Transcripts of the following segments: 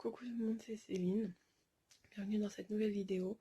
Coucou tout le monde, c'est Céline. Bienvenue dans cette nouvelle vidéo.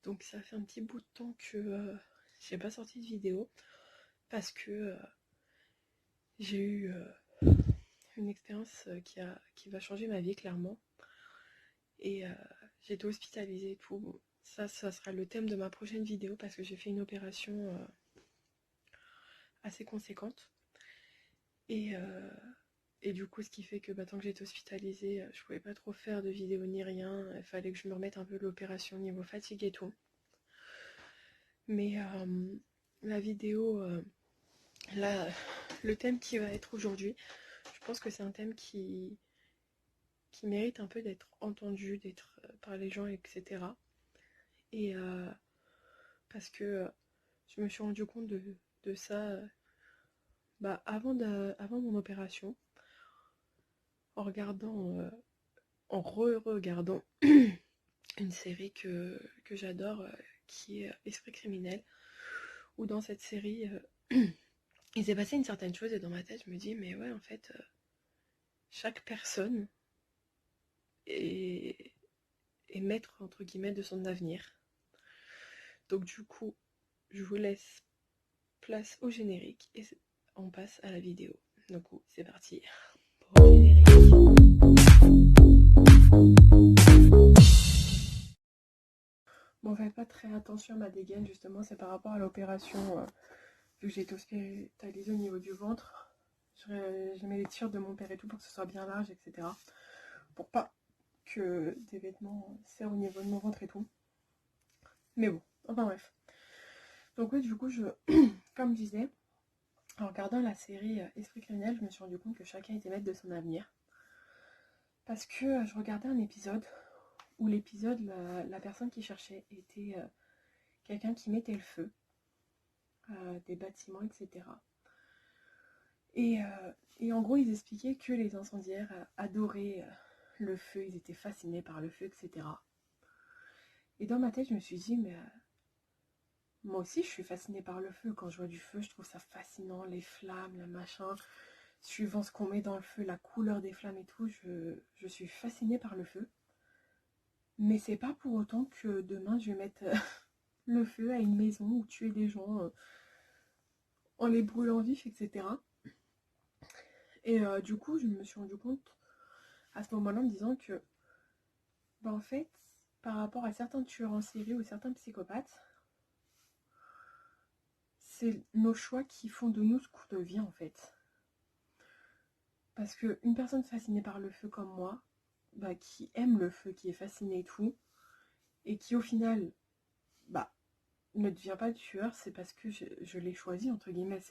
Donc ça fait un petit bout de temps que j'ai pas sorti de vidéo parce que j'ai eu une expérience qui va changer ma vie clairement. Et j'ai été hospitalisée et tout. Bon, ça sera le thème de ma prochaine vidéo parce que j'ai fait une opération assez conséquente. Et, euh, et du coup, ce qui fait que tant que j'étais hospitalisée, je pouvais pas trop faire de vidéos ni rien. Il fallait que je me remette un peu de l'opération niveau fatigue et tout. Mais la vidéo, là, le thème qui va être aujourd'hui, je pense que c'est un thème qui mérite un peu d'être entendu, d'être par les gens, etc. Et parce que je me suis rendu compte de ça avant mon opération, en regardant, en re-regardant une série que j'adore, qui est Esprit criminel, où dans cette série, il s'est passé une certaine chose et dans ma tête, je me dis, mais ouais, en fait, chaque personne est, est maître, entre guillemets, de son avenir. Donc du coup, je vous laisse place au générique et on passe à la vidéo. Donc c'est parti pour le générique. Bon, faites pas très attention à ma dégaine, justement, c'est par rapport à l'opération, vu que j'ai été hospitalisée au niveau du ventre. Je mets les t-shirts de mon père et tout pour que ce soit bien large, etc. Pour pas que des vêtements serrent au niveau de mon ventre et tout. Mais bon, enfin bref. Donc oui, du coup, comme je disais, en regardant la série Esprit criminel, je me suis rendu compte que chacun était maître de son avenir. Parce que je regardais un épisode où la personne qui cherchait était quelqu'un qui mettait le feu à des bâtiments, etc. Et en gros, ils expliquaient que les incendiaires adoraient le feu, ils étaient fascinés par le feu, etc. Et dans ma tête, je me suis dit, mais moi aussi, je suis fascinée par le feu. Quand je vois du feu, je trouve ça fascinant, les flammes, le machin. Suivant ce qu'on met dans le feu, la couleur des flammes et tout, je suis fascinée par le feu. Mais c'est pas pour autant que demain, je vais mettre le feu à une maison ou tuer des gens en les brûlant vifs, etc. Et du coup, je me suis rendu compte à ce moment-là en me disant que, en fait, par rapport à certains tueurs en série ou certains psychopathes, c'est nos choix qui font de nous ce qu'on devient en fait. Parce qu'une personne fascinée par le feu comme moi, qui aime le feu, qui est fascinée et tout, et qui au final ne devient pas tueur, c'est parce que je l'ai choisi, entre guillemets.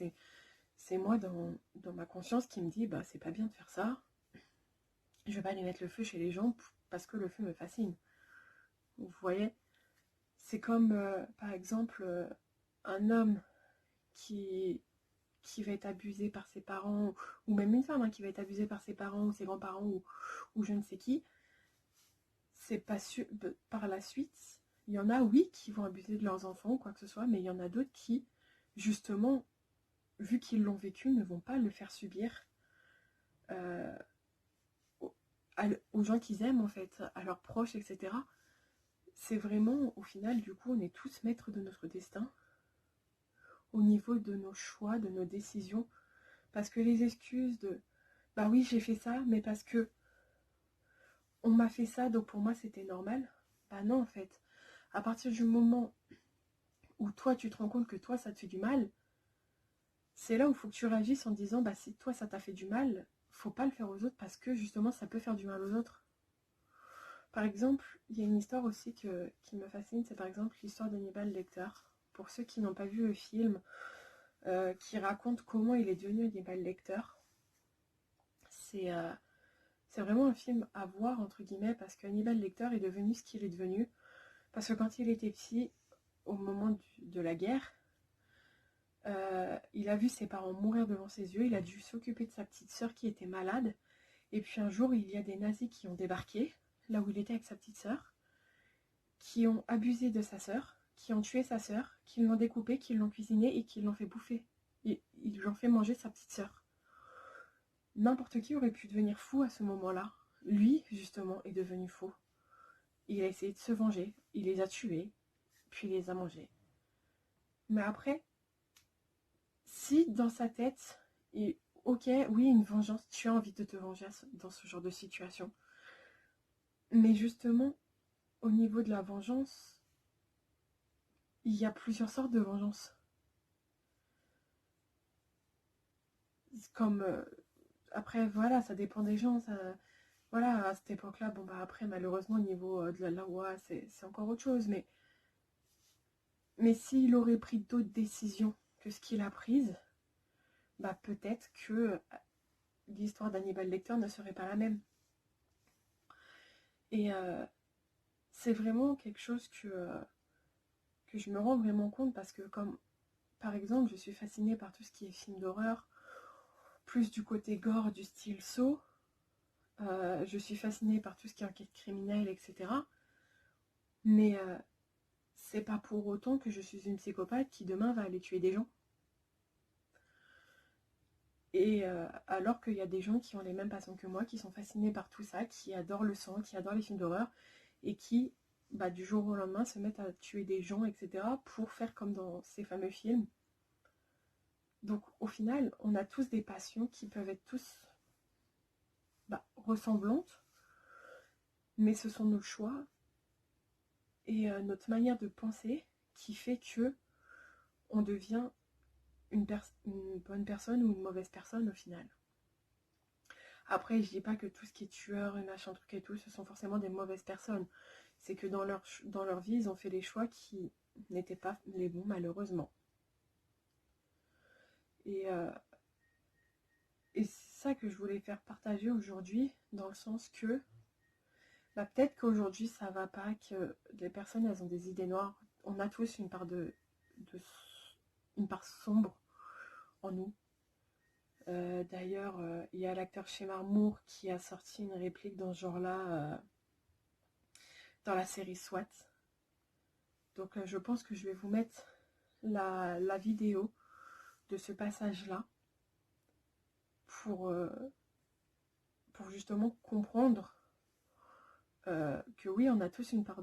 C'est moi dans ma conscience qui me dit, c'est pas bien de faire ça, je vais pas aller mettre le feu chez les gens parce que le feu me fascine. Vous voyez, c'est comme, par exemple, un homme qui, qui va être abusé par ses parents, ou même une femme qui va être abusée par ses parents ou ses grands-parents ou je ne sais qui. C'est pas sûr. Par la suite, il y en a, oui, qui vont abuser de leurs enfants ou quoi que ce soit, mais il y en a d'autres qui, justement, vu qu'ils l'ont vécu, ne vont pas le faire subir euh, aux gens qu'ils aiment, en fait, à leurs proches, etc. C'est vraiment, au final, du coup, on est tous maîtres de notre destin, au niveau de nos choix, de nos décisions. Parce que les excuses de bah oui, j'ai fait ça, mais parce que on m'a fait ça, donc pour moi c'était normal. Bah non, en fait. À partir du moment où toi tu te rends compte que toi ça te fait du mal, c'est là où il faut que tu réagisses en te disant si toi ça t'a fait du mal, faut pas le faire aux autres parce que justement ça peut faire du mal aux autres. Par exemple, il y a une histoire aussi qui me fascine, c'est par exemple l'histoire d'Hannibal Lecter. Pour ceux qui n'ont pas vu le film, qui raconte comment il est devenu Hannibal Lecter, c'est vraiment un film à voir, entre guillemets, parce qu'Hannibal Lecter est devenu ce qu'il est devenu. Parce que quand il était petit, au moment de la guerre, il a vu ses parents mourir devant ses yeux, il a dû s'occuper de sa petite sœur qui était malade, et puis un jour, il y a des nazis qui ont débarqué, là où il était avec sa petite sœur, qui ont abusé de sa sœur, qui ont tué sa sœur, qui l'ont découpée, qui l'ont cuisinée et qui l'ont fait bouffer. Ils lui ont fait manger sa petite sœur. N'importe qui aurait pu devenir fou à ce moment-là. lui, justement, est devenu fou. Il a essayé de se venger, il les a tués, puis il les a mangés. Mais après, si dans sa tête, ok, oui, une vengeance, tu as envie de te venger dans ce genre de situation. Mais justement, au niveau de la vengeance, il y a plusieurs sortes de vengeance. Comme, après, voilà, ça dépend des gens. Voilà, à cette époque-là, bon, bah après, malheureusement, au niveau de la loi, c'est encore autre chose. Mais s'il aurait pris d'autres décisions que ce qu'il a prises, bah peut-être que l'histoire d'Hannibal Lecter ne serait pas la même. Et c'est vraiment quelque chose que je me rends vraiment compte parce que comme, par exemple, je suis fascinée par tout ce qui est film d'horreur, plus du côté gore, du style Saw. Je suis fascinée par tout ce qui est enquête criminelle, etc. Mais c'est pas pour autant que je suis une psychopathe qui demain va aller tuer des gens. Et alors qu'il y a des gens qui ont les mêmes passions que moi, qui sont fascinés par tout ça, qui adorent le sang, qui adorent les films d'horreur, et qui, bah, du jour au lendemain, se mettent à tuer des gens, etc., pour faire comme dans ces fameux films. Donc au final, on a tous des passions qui peuvent être tous ressemblantes, mais ce sont nos choix et notre manière de penser qui fait que on devient une bonne personne ou une mauvaise personne au final. Après, je dis pas que tout ce qui est tueur et machin truc et tout, ce sont forcément des mauvaises personnes. C'est que dans leur vie, ils ont fait des choix qui n'étaient pas les bons, malheureusement. Et c'est ça que je voulais faire partager aujourd'hui, dans le sens que peut-être qu'aujourd'hui ça va pas, que les personnes elles ont des idées noires. On a tous une part une part sombre en nous. D'ailleurs, il y a l'acteur Shemar Moore qui a sorti une réplique dans ce genre-là dans la série SWAT. Donc je pense que je vais vous mettre la vidéo de ce passage-là pour justement comprendre que oui, on a tous une part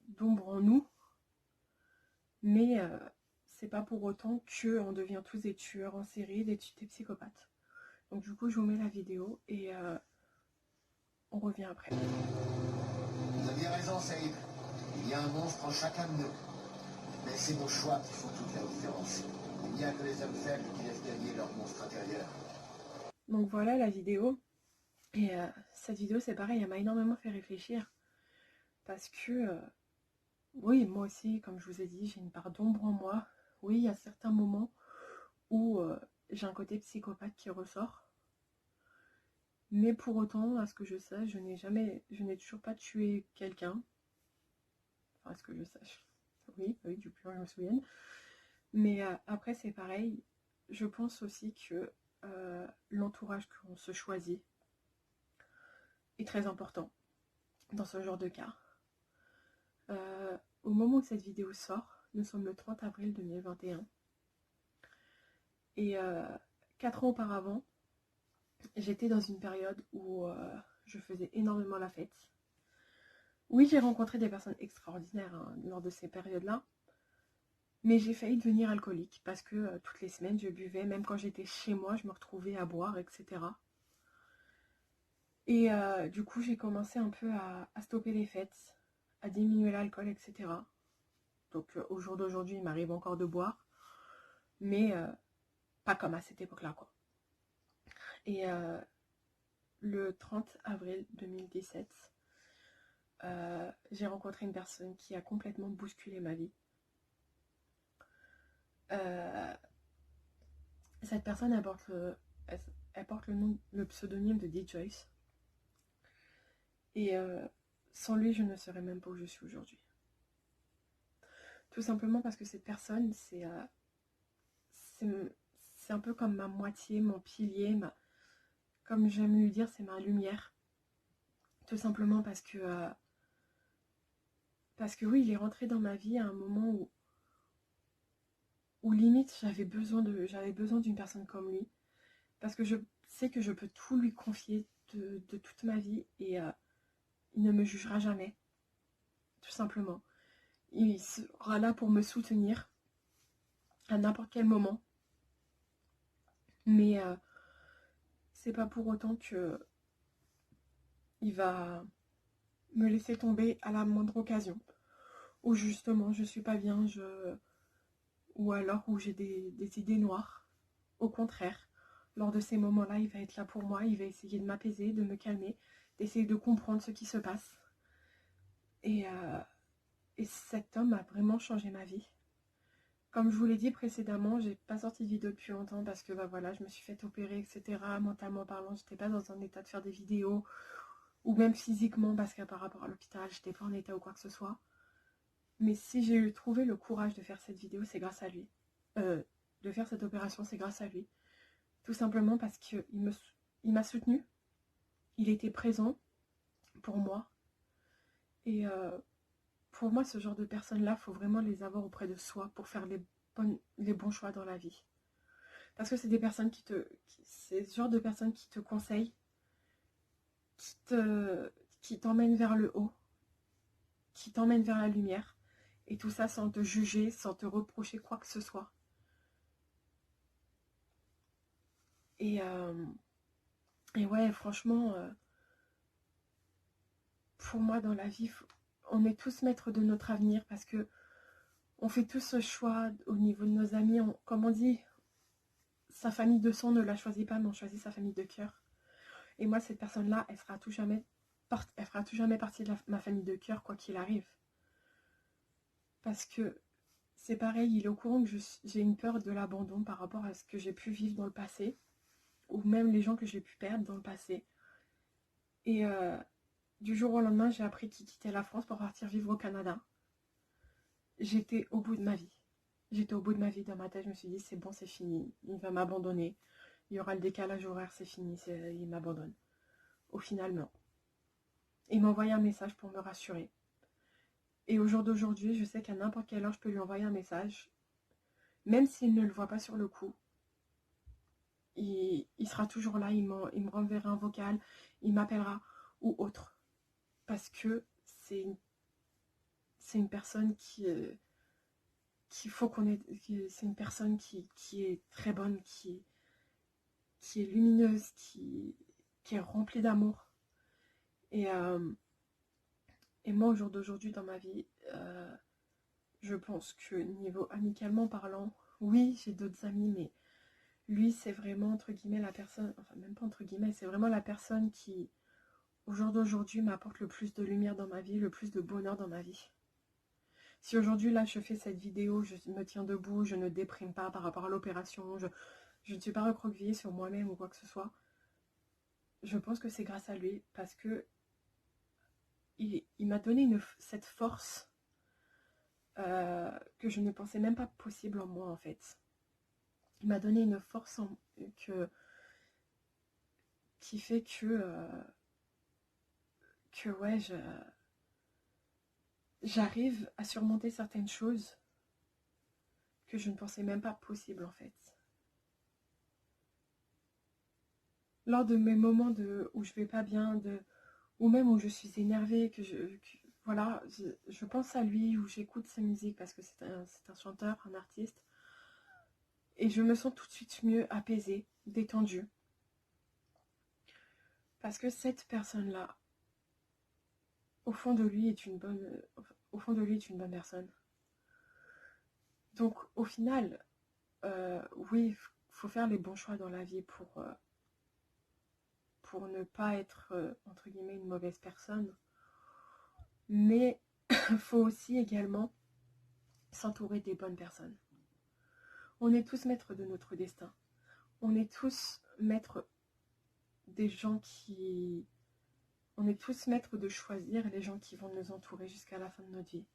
d'ombre en nous, mais c'est pas pour autant qu'on devient tous des tueurs en série, des psychopathes. Donc du coup, je vous mets la vidéo et on revient après. Vous aviez raison, Saïd. Il y a un monstre en chacun de nous. Mais c'est nos choix qui font toute la différence. Il n'y a que les hommes faibles qui laissent gagner leur monstre intérieur. Donc voilà la vidéo. Et cette vidéo, c'est pareil, elle m'a énormément fait réfléchir. Parce que, oui, moi aussi, comme je vous ai dit, j'ai une part d'ombre en moi. Oui, il y a certains moments où j'ai un côté psychopathe qui ressort. Mais pour autant, à ce que je sache, je n'ai toujours pas tué quelqu'un. Enfin, à ce que je sache. Oui, du plus je me souvienne. Mais après, c'est pareil. Je pense aussi que l'entourage qu'on se choisit est très important dans ce genre de cas. Au moment où cette vidéo sort, nous sommes le 30 avril 2021. Et 4 ans auparavant, j'étais dans une période où je faisais énormément la fête. Oui, j'ai rencontré des personnes extraordinaires lors de ces périodes-là, mais j'ai failli devenir alcoolique parce que toutes les semaines, je buvais, même quand j'étais chez moi, je me retrouvais à boire, etc. Et du coup, j'ai commencé un peu à stopper les fêtes, à diminuer l'alcool, etc. Donc au jour d'aujourd'hui, il m'arrive encore de boire, mais pas comme à cette époque-là, quoi. Et le 30 avril 2017, j'ai rencontré une personne qui a complètement bousculé ma vie. Cette personne, elle porte le pseudonyme de D. Joyce. Et sans lui, je ne serais même pas où je suis aujourd'hui. Tout simplement parce que cette personne, c'est un peu comme ma moitié, mon pilier, comme j'aime lui dire, c'est ma lumière. Tout simplement parce que oui, il est rentré dans ma vie à un moment où limite j'avais besoin d'une personne comme lui. Parce que je sais que je peux tout lui confier, de toute ma vie et il ne me jugera jamais, tout simplement. Il sera là pour me soutenir à n'importe quel moment. Mais c'est pas pour autant que il va me laisser tomber à la moindre occasion. Où justement je suis pas bien, ou alors où j'ai des idées noires. Au contraire, lors de ces moments-là, il va être là pour moi, il va essayer de m'apaiser, de me calmer, d'essayer de comprendre ce qui se passe. Et cet homme a vraiment changé ma vie. Comme je vous l'ai dit précédemment, j'ai pas sorti de vidéo depuis longtemps parce que voilà, je me suis fait opérer, etc. Mentalement parlant, j'étais pas dans un état de faire des vidéos, ou même physiquement parce que par rapport à l'hôpital, j'étais pas en état ou quoi que ce soit. Mais si j'ai trouvé le courage de faire cette vidéo, c'est grâce à lui. De faire cette opération, c'est grâce à lui. Tout simplement parce qu'il m'a soutenu. Il était présent pour moi. Et pour moi, ce genre de personnes-là, il faut vraiment les avoir auprès de soi pour faire les bons choix dans la vie. Parce que c'est des personnes c'est ce genre de personnes qui te conseillent, qui t'emmènent vers le haut, qui t'emmènent vers la lumière. Et tout ça sans te juger, sans te reprocher quoi que ce soit. Et ouais, franchement, pour moi, dans la vie, on est tous maîtres de notre avenir parce que on fait tous ce choix au niveau de nos amis. Comme on dit, sa famille de sang ne la choisit pas, mais on choisit sa famille de cœur. Et moi, cette personne-là, elle fera tout jamais partie de ma famille de cœur, quoi qu'il arrive. Parce que c'est pareil, il est au courant que j'ai une peur de l'abandon par rapport à ce que j'ai pu vivre dans le passé, ou même les gens que j'ai pu perdre dans le passé. Et du jour au lendemain, j'ai appris qu'il quittait la France pour partir vivre au Canada. J'étais au bout de ma vie. J'étais au bout de ma vie dans ma tête. Je me suis dit, c'est bon, c'est fini. Il va m'abandonner. Il y aura le décalage horaire, c'est fini. Il m'abandonne. Au final, non. Il m'a envoyé un message pour me rassurer. Et au jour d'aujourd'hui, je sais qu'à n'importe quelle heure, je peux lui envoyer un message. Même s'il ne le voit pas sur le coup. Il sera toujours là. Il me renverra un vocal. Il m'appellera ou autre. Parce que c'est une personne qu'il faut qu'on ait. C'est une personne qui est très bonne, qui est lumineuse, qui est remplie d'amour. Et moi, au jour d'aujourd'hui, dans ma vie, je pense que niveau amicalement parlant, oui, j'ai d'autres amis, mais lui, c'est vraiment, entre guillemets, la personne, enfin, même pas entre guillemets, c'est vraiment la personne qui, au jour d'aujourd'hui, m'apporte le plus de lumière dans ma vie, le plus de bonheur dans ma vie. Si aujourd'hui, là, je fais cette vidéo, je me tiens debout, je ne déprime pas par rapport à l'opération, je ne suis pas recroquevillée sur moi-même ou quoi que ce soit, je pense que c'est grâce à lui, parce que il m'a donné cette force que je ne pensais même pas possible en moi, en fait. Il m'a donné une force qui fait que ouais, j'arrive à surmonter certaines choses que je ne pensais même pas possible, en fait. Lors de mes moments où je vais pas bien, ou même où je suis énervée, voilà, je pense à lui, ou j'écoute sa musique parce que c'est un chanteur, un artiste, et je me sens tout de suite mieux, apaisée, détendue. Parce que cette personne-là, au fond de lui, est une bonne personne. Donc, au final, oui, il faut faire les bons choix dans la vie pour ne pas être, entre guillemets, une mauvaise personne. Mais il faut aussi également s'entourer des bonnes personnes. On est tous maîtres de notre destin. On est tous maîtres des gens qui... On est tous maîtres de choisir les gens qui vont nous entourer jusqu'à la fin de notre vie.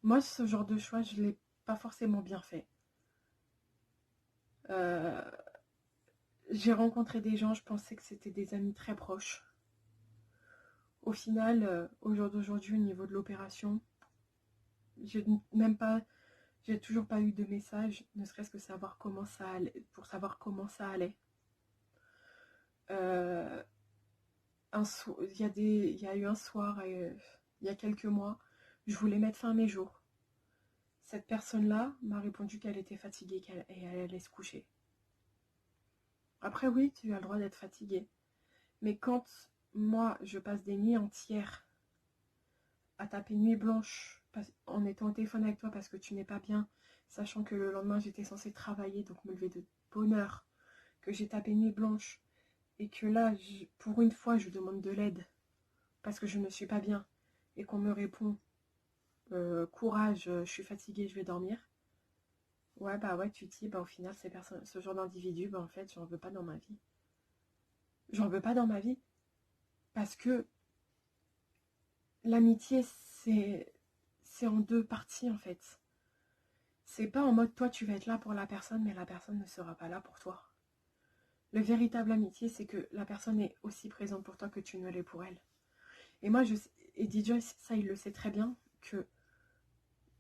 Moi, ce genre de choix, je ne l'ai pas forcément bien fait. J'ai rencontré des gens, je pensais que c'était des amis très proches. Au final, au jour d'aujourd'hui, au niveau de l'opération, j'ai toujours pas eu de message, ne serait-ce que savoir comment ça allait, pour savoir comment ça allait. il y a eu un soir, il y a quelques mois, je voulais mettre fin à mes jours. Cette personne-là m'a répondu qu'elle était fatiguée et elle allait se coucher. Après, oui, tu as le droit d'être fatigué. Mais quand moi, je passe des nuits entières à taper nuit blanche en étant au téléphone avec toi parce que tu n'es pas bien, sachant que le lendemain, j'étais censée travailler, donc me lever de bonne heure, que j'ai tapé nuit blanche, et que là, pour une fois, je demande de l'aide parce que je ne suis pas bien, et qu'on me répond courage, je suis fatiguée, je vais dormir. Ouais, bah ouais, tu te dis, bah au final, ce genre d'individu, bah en fait, j'en veux pas dans ma vie. J'en veux pas dans ma vie. Parce que l'amitié, c'est en deux parties, en fait. C'est pas en mode, toi, tu vas être là pour la personne, mais la personne ne sera pas là pour toi. Le véritable amitié, c'est que la personne est aussi présente pour toi que tu ne l'es pour elle. Et moi, et DJ, ça, il le sait très bien, que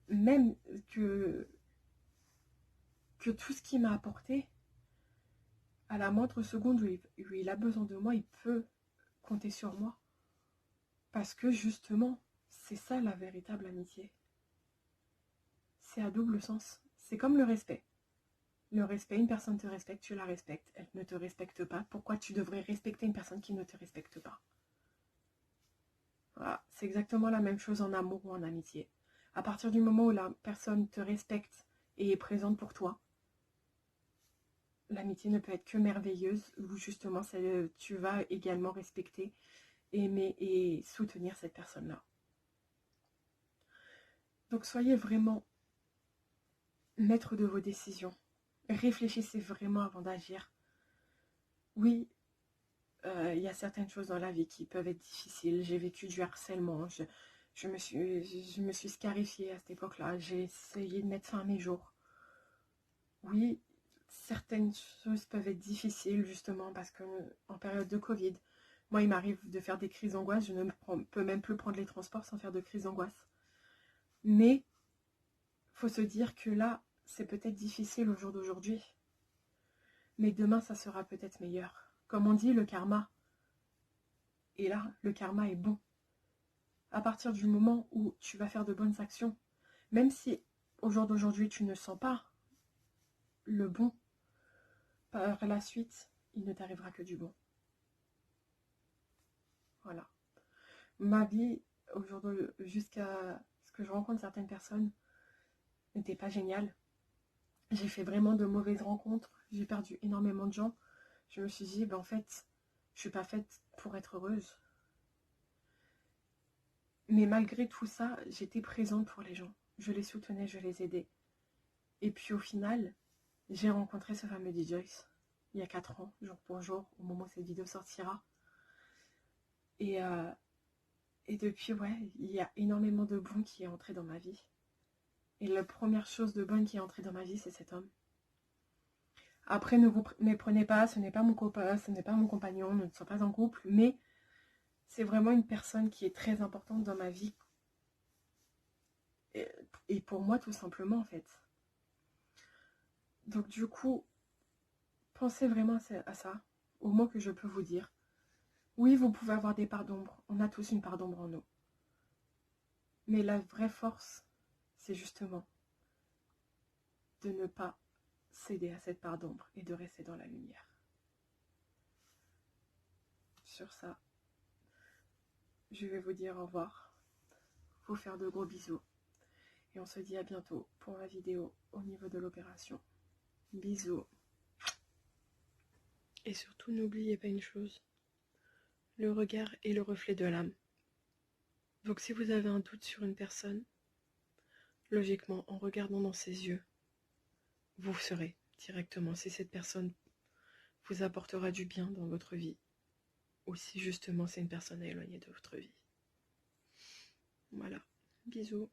même que tout ce qu'il m'a apporté, à la moindre seconde où il a besoin de moi, il peut compter sur moi. Parce que justement, c'est ça la véritable amitié. C'est à double sens. C'est comme le respect. Le respect, une personne te respecte, tu la respectes. Elle ne te respecte pas. Pourquoi tu devrais respecter une personne qui ne te respecte pas? Voilà, c'est exactement la même chose en amour ou en amitié. À partir du moment où la personne te respecte et est présente pour toi, l'amitié ne peut être que merveilleuse, où justement tu vas également respecter, aimer et soutenir cette personne-là. Donc soyez vraiment maître de vos décisions. Réfléchissez vraiment avant d'agir. Oui, il y a certaines choses dans la vie qui peuvent être difficiles. J'ai vécu du harcèlement. Je me suis scarifiée à cette époque-là. J'ai essayé de mettre fin à mes jours. Oui, certaines choses peuvent être difficiles justement parce que en période de Covid, moi il m'arrive de faire des crises d'angoisse. Je ne peux même plus prendre les transports sans faire de crises d'angoisse. Mais faut se dire que là, c'est peut-être difficile au jour d'aujourd'hui. Mais demain, ça sera peut-être meilleur. Comme on dit, le karma. Et là, le karma est bon. À partir du moment où tu vas faire de bonnes actions, même si au jour d'aujourd'hui, tu ne sens pas le bon, par la suite, il ne t'arrivera que du bon. Voilà. Ma vie, aujourd'hui, jusqu'à ce que je rencontre certaines personnes, n'était pas géniale. J'ai fait vraiment de mauvaises rencontres. J'ai perdu énormément de gens. Je me suis dit, ben en fait, je suis pas faite pour être heureuse. Mais malgré tout ça, j'étais présente pour les gens. Je les soutenais, je les aidais. Et puis au final, j'ai rencontré ce fameux DJs il y a 4 ans, jour pour jour, au moment où cette vidéo sortira. Et depuis, ouais, il y a énormément de bon qui est entré dans ma vie. Et la première chose de bonne qui est entrée dans ma vie, c'est cet homme. Après, ne vous méprenez pas, ce n'est pas mon copain, ce n'est pas mon compagnon, nous ne sommes pas en couple, mais c'est vraiment une personne qui est très importante dans ma vie. Et pour moi, tout simplement, en fait. Donc du coup, pensez vraiment à ça, au mot que je peux vous dire. Oui, vous pouvez avoir des parts d'ombre, on a tous une part d'ombre en nous. Mais la vraie force, c'est justement de ne pas céder à cette part d'ombre et de rester dans la lumière. Sur ça, je vais vous dire au revoir, vous faire de gros bisous. Et on se dit à bientôt pour la vidéo au niveau de l'opération. Bisous. Et surtout, n'oubliez pas une chose. Le regard est le reflet de l'âme. Donc si vous avez un doute sur une personne, logiquement, en regardant dans ses yeux, vous saurez directement si cette personne vous apportera du bien dans votre vie ou si justement c'est une personne éloignée de votre vie. Voilà. Bisous.